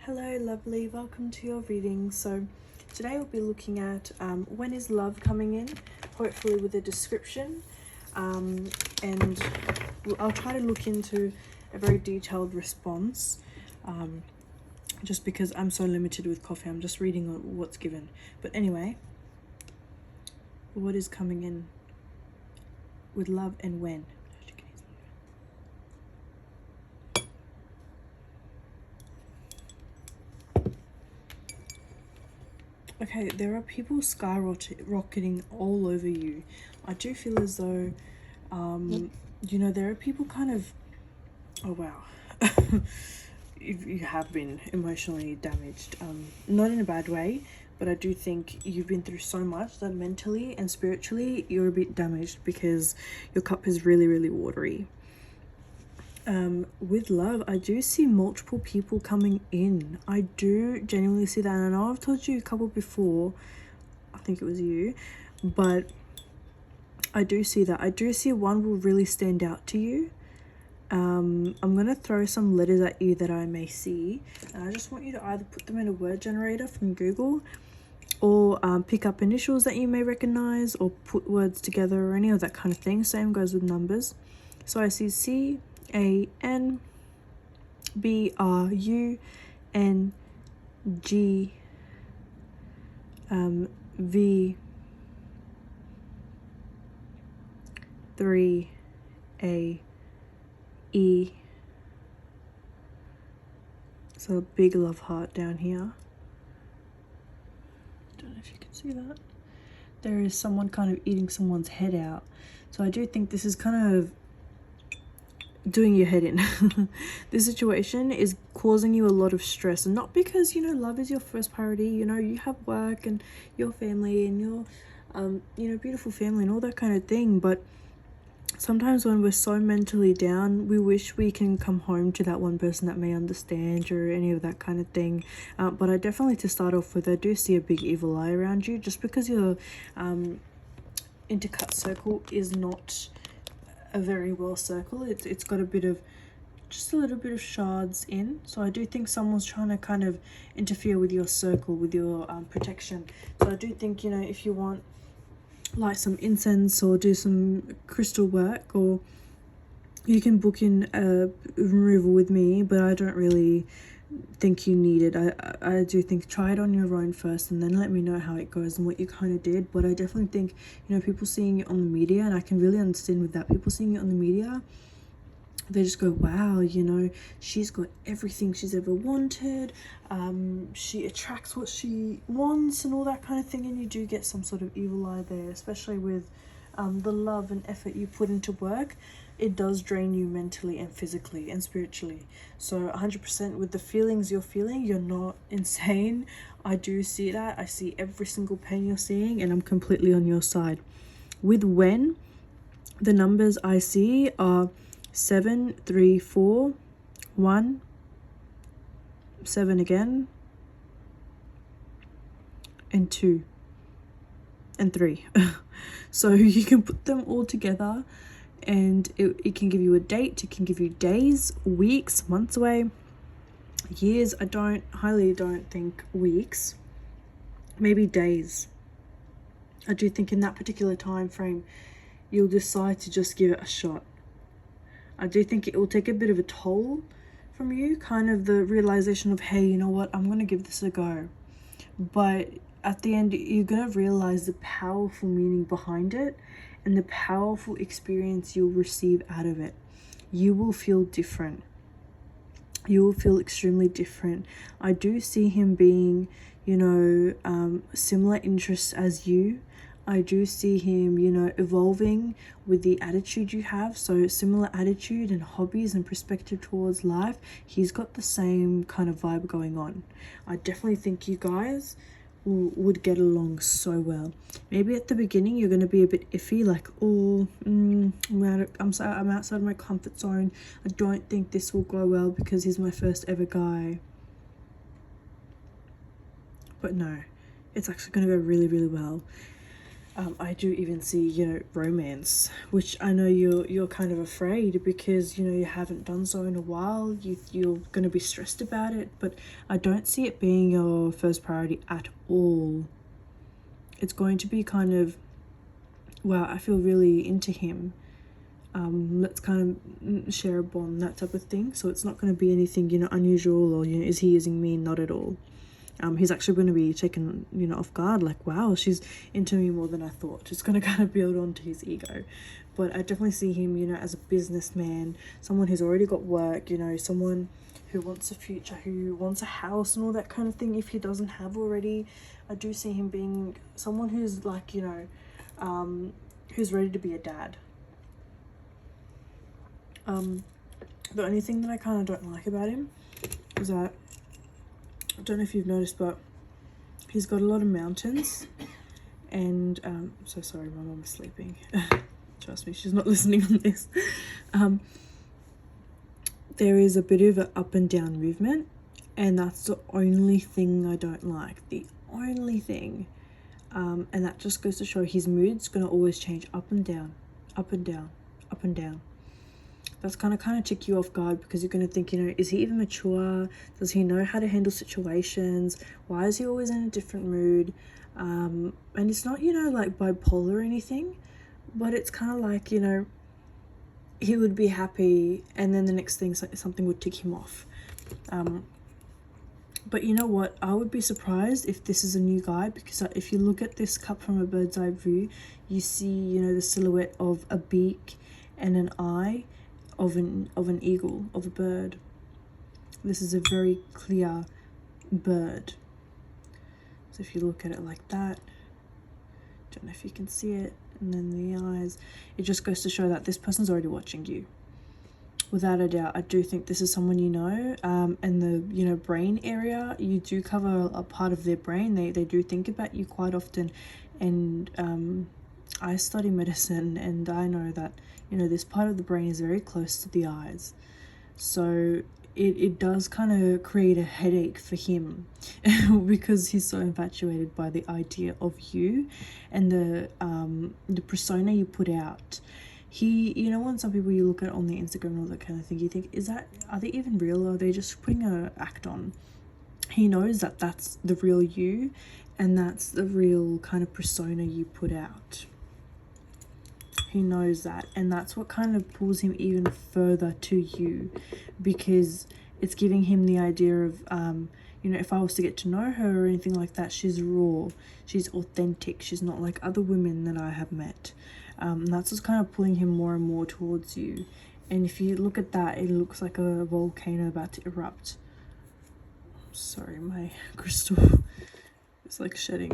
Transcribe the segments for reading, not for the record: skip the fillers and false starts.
Hello lovely, welcome to your reading. So today we'll be looking at when is love coming in, hopefully with a description, and I'll try to look into a very detailed response, just because I'm so limited with coffee. I'm just reading what's given. But anyway, what is coming in with love and when? Okay, there are people skyrocketing all over you. I do feel as though, you know, there are people kind of, oh wow, you have been emotionally damaged. Not in a bad way, but I do think you've been through so much that mentally and spiritually you're a bit damaged because your cup is really, really watery. With love, I do see multiple people coming in. I do genuinely see that, and I know I've told you a couple before, I think it was you, but I do see that. I do see one will really stand out to you. I'm gonna throw some letters at you that I may see, and I just want you to either put them in a word generator from Google, or pick up initials that you may recognize, or put words together, or any of that kind of thing. Same goes with numbers. So I see CANBRUNG V3AE. So a big love heart down here. Don't know if you can see that. There is someone kind of eating someone's head out. So I do think this is kind of doing your head in. This situation is causing you a lot of stress, and not because, you know, love is your first priority. You know, you have work and your family and your you know, beautiful family and all that kind of thing, but sometimes when we're so mentally down, we wish we can come home to that one person that may understand or any of that kind of thing. But I definitely, to start off with, I do see a big evil eye around you. Just because your intercut circle is not a very well circle, it's got a bit of, just a little bit of shards in. So I do think someone's trying to kind of interfere with your circle, with your protection. So I do think, you know, if you want, light some incense or do some crystal work, or you can book in a removal with me, but I don't really think you need it. I do think try it on your own first, and then let me know how it goes and what you kind of did. But I definitely think, you know, people seeing it on the media, and I can really understand with that, people seeing it on the media, they just go, wow, you know, she's got everything she's ever wanted, she attracts what she wants and all that kind of thing. And you do get some sort of evil eye there, especially with the love and effort you put into work. It does drain you mentally and physically and spiritually. So 100% with the feelings you're feeling, you're not insane. I do see that. I see every single pain you're seeing, and I'm completely on your side. With when, the numbers I see are 7, 3, 4, 1, 7 again, and 2, and 3. So you can put them all together, and it can give you a date, it can give you days, weeks, months away, years. I highly don't think weeks, maybe days. I do think in that particular time frame you'll decide to just give it a shot. I do think it will take a bit of a toll from you, kind of the realization of, hey, you know what, I'm going to give this a go. But at the end, you're going to realize the powerful meaning behind it and the powerful experience you'll receive out of it. You will feel different. You will feel extremely different. I do see him being, you know, similar interests as you. I do see him, you know, evolving with the attitude you have. So similar attitude and hobbies and perspective towards life. He's got the same kind of vibe going on. I definitely think you guys would get along so well. Maybe at the beginning you're going to be a bit iffy, like, oh, I'm outside my comfort zone. I don't think this will go well because he's my first ever guy. But no, it's actually going to go really, really well. I do even see, you know, romance, which I know you're kind of afraid because, you know, you haven't done so in a while. You're going to be stressed about it, but I don't see it being your first priority at all. It's going to be kind of, wow, I feel really into him. Let's kind of share a bond, that type of thing. So it's not going to be anything, you know, unusual or, you know, is he using me? Not at all. He's actually going to be taken, you know, off guard, like, wow, she's into me more than I thought. It's going to kind of build onto his ego. But I definitely see him, you know, as a businessman, someone who's already got work, you know, someone who wants a future, who wants a house and all that kind of thing if he doesn't have already. I do see him being someone who's like, you know, who's ready to be a dad. The only thing that I kind of don't like about him is that, I don't know if you've noticed, but he's got a lot of mountains, and so sorry, my mum is sleeping. Trust me, she's not listening on this. There is a bit of an up and down movement, and that's the only thing I don't like. The only thing. And that just goes to show his mood's gonna always change up and down, up and down, up and down. That's kind of tick you off guard because you're going to think, you know, is he even mature? Does he know how to handle situations? Why is he always in a different mood? And it's not, you know, like bipolar or anything, but it's kind of like, you know, he would be happy and then the next thing something would tick him off. But you know what? I would be surprised if this is a new guy, because if you look at this cup from a bird's eye view, you see, you know, the silhouette of a beak and an eye of an eagle, of a bird. This is a very clear bird. So if you look at it like that, don't know if you can see it, and then the eyes, it just goes to show that this person's already watching you. Without a doubt, I do think this is someone you know, and the, you know, brain area, you do cover a part of their brain. They do think about you quite often, and I study medicine, and I know that, you know, this part of the brain is very close to the eyes. So it does kind of create a headache for him because he's so infatuated by the idea of you and the persona you put out. He, you know, when some people you look at on the Instagram and all that kind of thing, you think, are they even real, or are they just putting an act on? He knows that that's the real you, and that's the real kind of persona you put out. He knows that, and that's what kind of pulls him even further to you, because it's giving him the idea of, you know, if I was to get to know her or anything like that, she's raw, she's authentic, she's not like other women that I have met. And that's what's kind of pulling him more and more towards you. And if you look at that, it looks like a volcano about to erupt. Sorry, my crystal is like shedding.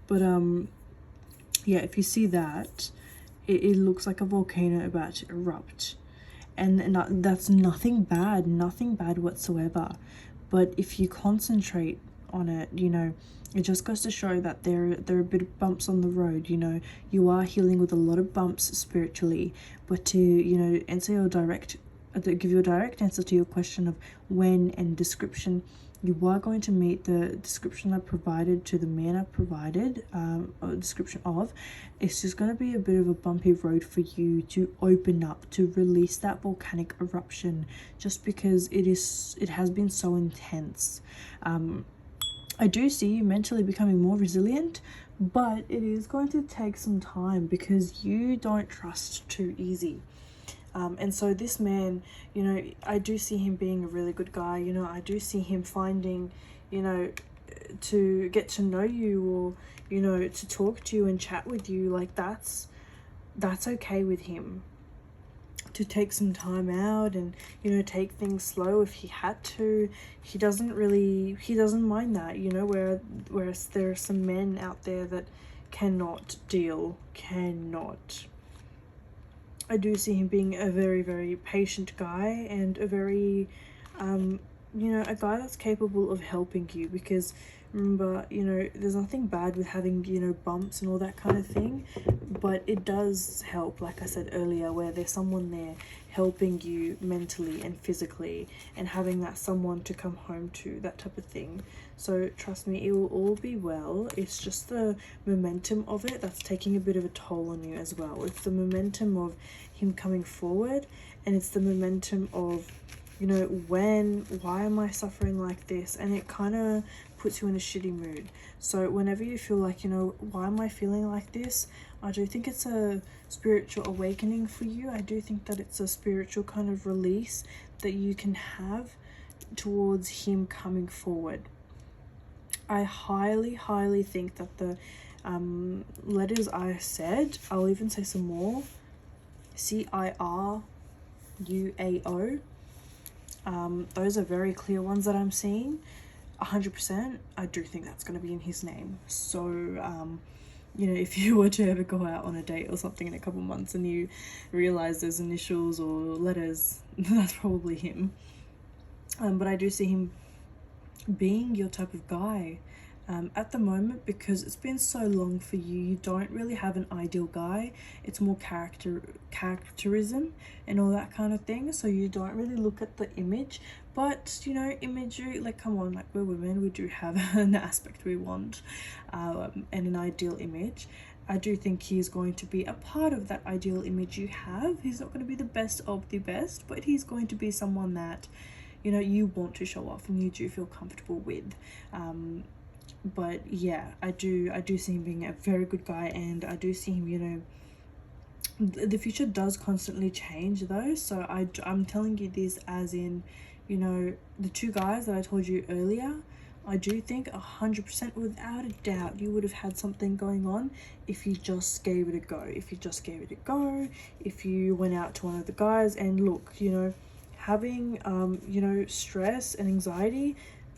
But yeah, if you see that, it looks like a volcano about to erupt, and that's nothing bad whatsoever. But if you concentrate on it, you know, it just goes to show that there are a bit of bumps on the road. You know, you are healing with a lot of bumps spiritually, but to, you know, give you a direct answer to your question of when and description, you are going to meet the description I provided to the man I provided a description of. It's just going to be a bit of a bumpy road for you to open up, to release that volcanic eruption, just because it has been so intense. I do see you mentally becoming more resilient, but it is going to take some time because you don't trust too easy. And so this man, you know, I do see him being a really good guy. You know, I do see him finding, you know, to get to know you, or, you know, to talk to you and chat with you. Like, that's okay with him. To take some time out and, you know, take things slow if he had to. He doesn't mind that, you know, whereas there are some men out there that cannot. I do see him being a very, very patient guy, and a very you know, a guy that's capable of helping you, because remember, you know, there's nothing bad with having, you know, bumps and all that kind of thing, but it does help, like I said earlier, where there's someone there helping you mentally and physically, and having that someone to come home to, that type of thing. So trust me, it will all be well. It's just the momentum of it that's taking a bit of a toll on you as well. It's the momentum of him coming forward, and it's the momentum of, you know, why am I suffering like this? And it kind of puts you in a shitty mood. So whenever you feel like, you know, why am I feeling like this, I do think it's a spiritual awakening for you. I do think that it's a spiritual kind of release that you can have towards him coming forward. I highly think that the letters I said, I'll even say some more, CIRUAO, those are very clear ones that I'm seeing. 100%, I do think that's going to be in his name. So, you know, if you were to ever go out on a date or something in a couple months and you realize those initials or letters, that's probably him. But I do see him being your type of guy at the moment, because it's been so long for you. You don't really have an ideal guy. It's more characterism and all that kind of thing. So you don't really look at the image. But, you know, imagery, like, come on, like, we're women, we do have an aspect we want, and an ideal image. I do think he's going to be a part of that ideal image you have. He's not going to be the best of the best, but he's going to be someone that, you know, you want to show off and you do feel comfortable with. But yeah, I do see him being a very good guy, and I do see him, you know, the future does constantly change though. So I'm telling you this as in, you know, the two guys that I told you earlier, I do think 100% without a doubt you would have had something going on if you just gave it a go. If you went out to one of the guys, and look, you know, having you know, stress and anxiety,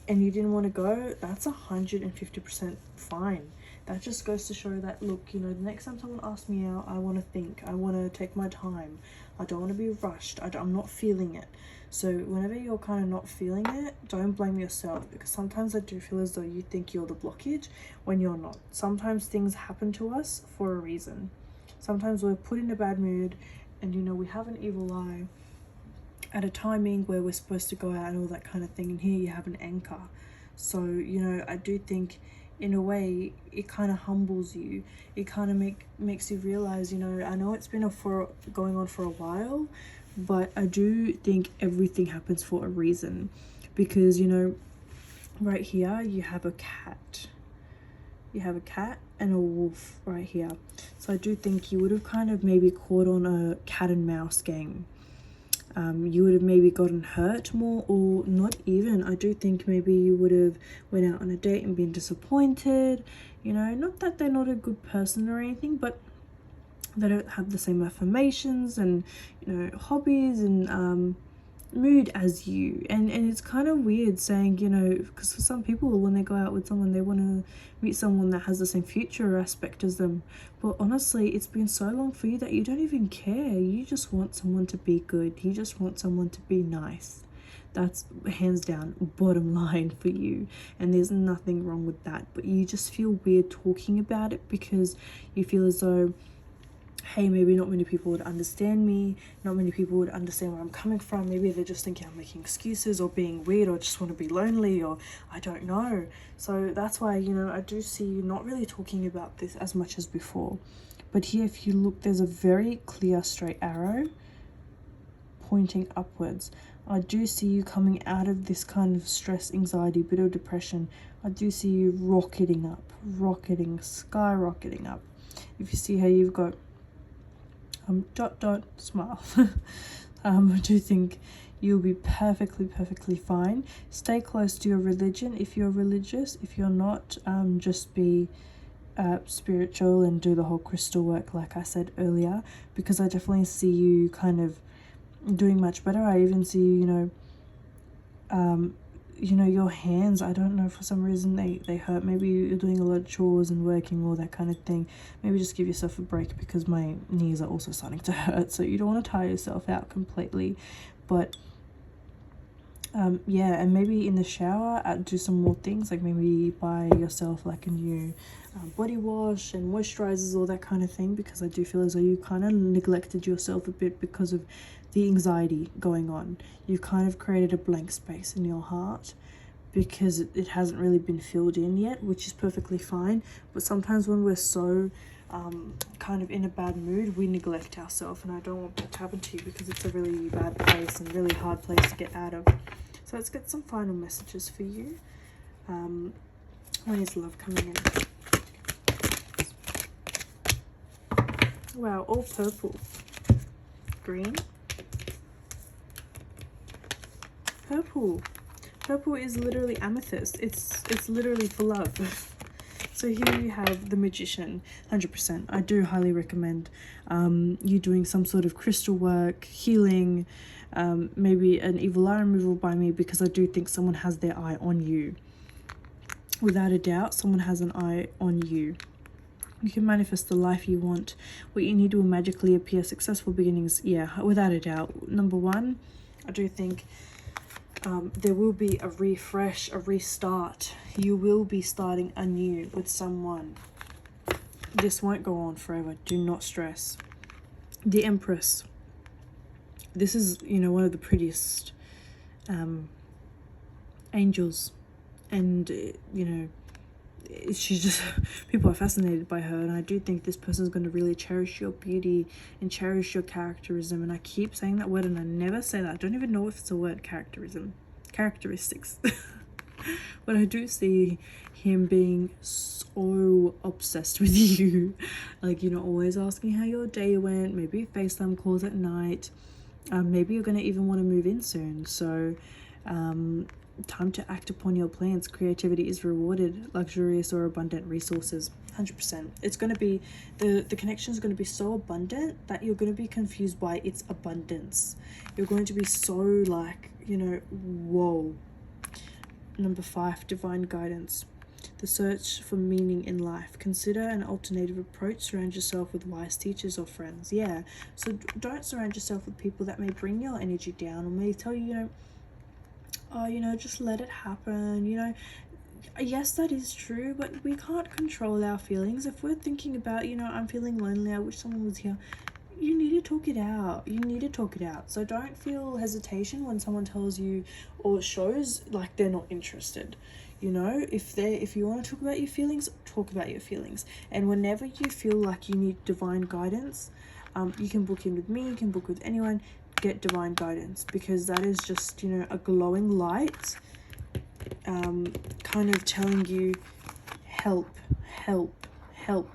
and you didn't want to go, that's 150% fine. That just goes to show that, look, you know, the next time someone asks me out, I want to think, I want to take my time, I don't want to be rushed, I'm not feeling it. So whenever you're kind of not feeling it, don't blame yourself, because sometimes I do feel as though you think you're the blockage when you're not. Sometimes things happen to us for a reason. Sometimes we're put in a bad mood, and, you know, we have an evil eye at a timing where we're supposed to go out and all that kind of thing, and here you have an anchor. So, you know, I do think in a way it kind of humbles you. It kind of makes you realize, you know, I know it's been going on for a while, but I do think everything happens for a reason. Because, you know, right here you have a cat and a wolf right here. So I do think you would have kind of maybe caught on a cat and mouse game. You would have maybe gotten hurt more, or not even. I do think maybe you would have went out on a date and been disappointed. You know, not that they're not a good person or anything, but they don't have the same affirmations and, you know, hobbies and mood as you. And it's kind of weird saying, you know, because for some people, when they go out with someone, they want to meet someone that has the same future aspect as them. But honestly, it's been so long for you that you don't even care. You just want someone to be good. You just want someone to be nice. That's hands down bottom line for you, and there's nothing wrong with that. But you just feel weird talking about it, because you feel as though, hey, maybe not many people would understand me, not many people would understand where I'm coming from. Maybe they're just thinking I'm making excuses or being weird or just want to be lonely, or I don't know. So that's why, you know, I do see you not really talking about this as much as before. But here, if you look, there's a very clear straight arrow pointing upwards. I do see you coming out of this kind of stress, anxiety, bit of depression. I do see you skyrocketing up. If you see how you've got smile. I do think you'll be perfectly fine. Stay close to your religion if you're religious. If you're not, just be spiritual and do the whole crystal work like I said earlier, because I definitely see you kind of doing much better. I even see you know, your hands, I don't know, for some reason they hurt. Maybe you're doing a lot of chores and working, all that kind of thing. Maybe just give yourself a break, because my knees are also starting to hurt. So you don't want to tire yourself out completely. But Yeah, and maybe in the shower, do some more things, like maybe buy yourself like a new body wash and moisturizers, all that kind of thing, because I do feel as though you kind of neglected yourself a bit because of the anxiety going on. You've kind of created a blank space in your heart because it hasn't really been filled in yet, which is perfectly fine. But sometimes when we're so kind of in a bad mood, we neglect ourselves, and I don't want that to happen to you because it's a really bad place and really hard place to get out of. So let's get some final messages for you. When is love coming in? Wow, all purple. Green. Purple. Purple is literally amethyst. It's literally for love. So here you have the Magician, 100%. I do highly recommend you doing some sort of crystal work, healing, maybe an evil eye removal by me, because I do think someone has their eye on you. Without a doubt, someone has an eye on you. You can manifest the life you want. What you need will magically appear. Successful beginnings, yeah, without a doubt. Number one, I do think there will be a refresh, a restart. You will be starting anew with someone. This won't go on forever. Do not stress. The Empress. This is, one of the prettiest angels. And, she's just, people are fascinated by her. And I do think this person's going to really cherish your beauty and cherish your characterism. And I keep saying that word and I never say that. I don't even know if it's a word, characteristics. But I do see him being so obsessed with you, like, always asking how your day went, maybe FaceTime calls at night, maybe you're going to even want to move in soon. So time to act upon your plans. Creativity is rewarded. Luxurious or abundant resources, 100%. It's going to be, the connection is going to be so abundant that you're going to be confused by its abundance. You're going to be so like, whoa. Number 5, divine guidance. The search for meaning in life. Consider an alternative approach. Surround yourself with wise teachers or friends. Yeah, so don't surround yourself with people that may bring your energy down or may tell you, just let it happen. Yes, that is true, but we can't control our feelings. If we're thinking about, I'm feeling lonely, I wish someone was here, you need to talk it out. So don't feel hesitation when someone tells you or shows like they're not interested. If you want to talk about your feelings, talk about your feelings. And whenever you feel like you need divine guidance, you can book in with me, you can book with anyone. Get divine guidance, because that is just, a glowing light kind of telling you help,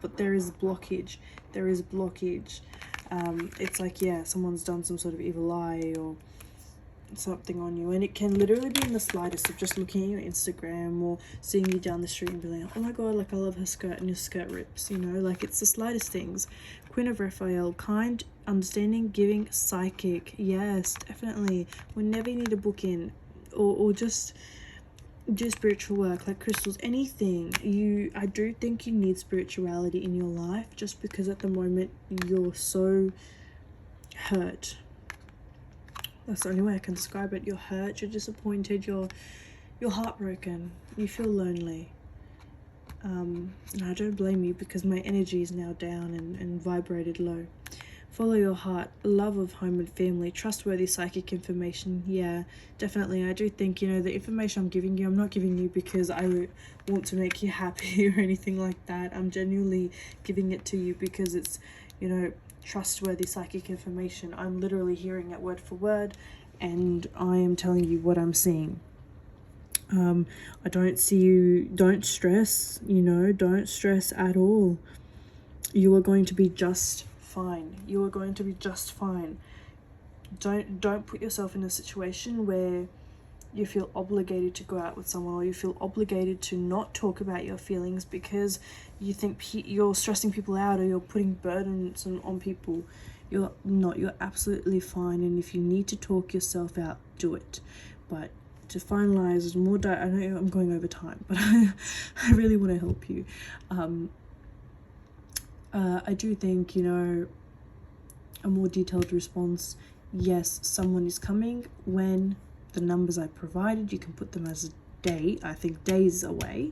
but there is blockage. It's like, someone's done some sort of evil eye or something on you, and it can literally be in the slightest of just looking at your Instagram or seeing you down the street and being like, oh my god, like I love her skirt and your skirt rips, like it's the slightest things. Queen of Raphael, kind, understanding, giving, psychic. Yes, definitely. Whenever you need to book in or just do spiritual work like crystals, anything, I do think you need spirituality in your life, just because at the moment you're so hurt. That's the only way I can describe it. You're hurt, you're disappointed, you're heartbroken, you feel lonely. And I don't blame you, because my energy is now down and vibrated low. Follow your heart, love of home and family, trustworthy psychic information. Yeah, definitely. I do think, the information I'm giving you, I'm not giving you because I want to make you happy or anything like that. I'm genuinely giving it to you because it's, trustworthy psychic information. I'm literally hearing it word for word, and I am telling you what I'm seeing. I don't see you, don't stress, don't stress at all. You are going to be just fine. Don't put yourself in a situation where you feel obligated to go out with someone, or you feel obligated to not talk about your feelings because you think you're stressing people out, or you're putting burdens on people. You're not. You're absolutely fine, and if you need to talk yourself out, do it. But to finalize more, I know I'm going over time, but I really want to help you. I do think, a more detailed response. Yes, someone is coming. When? the numbers I provided, you can put them as a date. I think days away.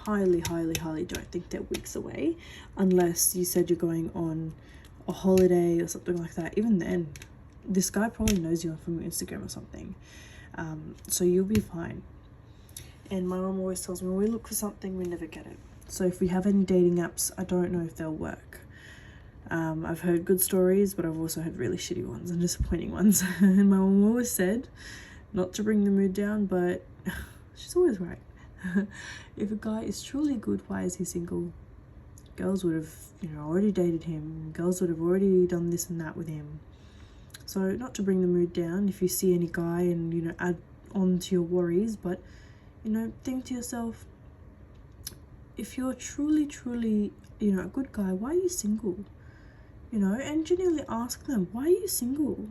Highly don't think they're weeks away, unless you said you're going on a holiday or something like that. Even then, this guy probably knows you from Instagram or something, so you'll be fine. And my mom always tells me, when we look for something, we never get it. So if we have any dating apps, I don't know if they'll work. I've heard good stories, but I've also had really shitty ones and disappointing ones. And my mom always said, not to bring the mood down, but she's always right. If a guy is truly good, why is he single? Girls would have, already dated him. Girls would have already done this and that with him. So not to bring the mood down if you see any guy and, add on to your worries, but, think to yourself, if you're truly, a good guy, why are you single? And genuinely ask them, why are you single?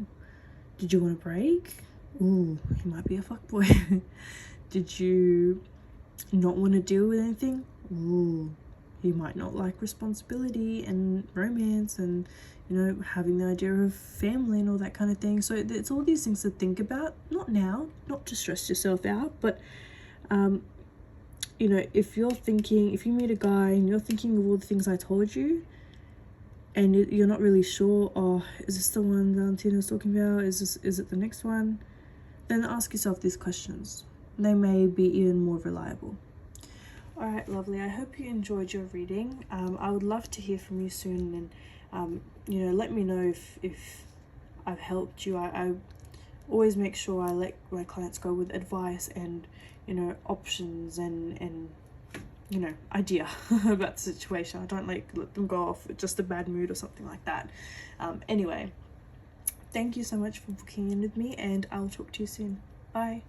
Did you want a break? Ooh, he might be a fuckboy. Did you not want to deal with anything? Ooh, he might not like responsibility and romance and, having the idea of family and all that kind of thing. So it's all these things to think about. Not now, not to stress yourself out, but, if you meet a guy and you're thinking of all the things I told you, and you're not really sure, is this the one Valentina's talking about? Is it the next one? Then ask yourself these questions. They may be even more reliable. Alright, lovely. I hope you enjoyed your reading. I would love to hear from you soon, and let me know if I've helped you. I always make sure I let my clients go with advice and options and idea about the situation. I don't let them go off with just a bad mood or something like that. Anyway, thank you so much for booking in with me, and I'll talk to you soon. Bye.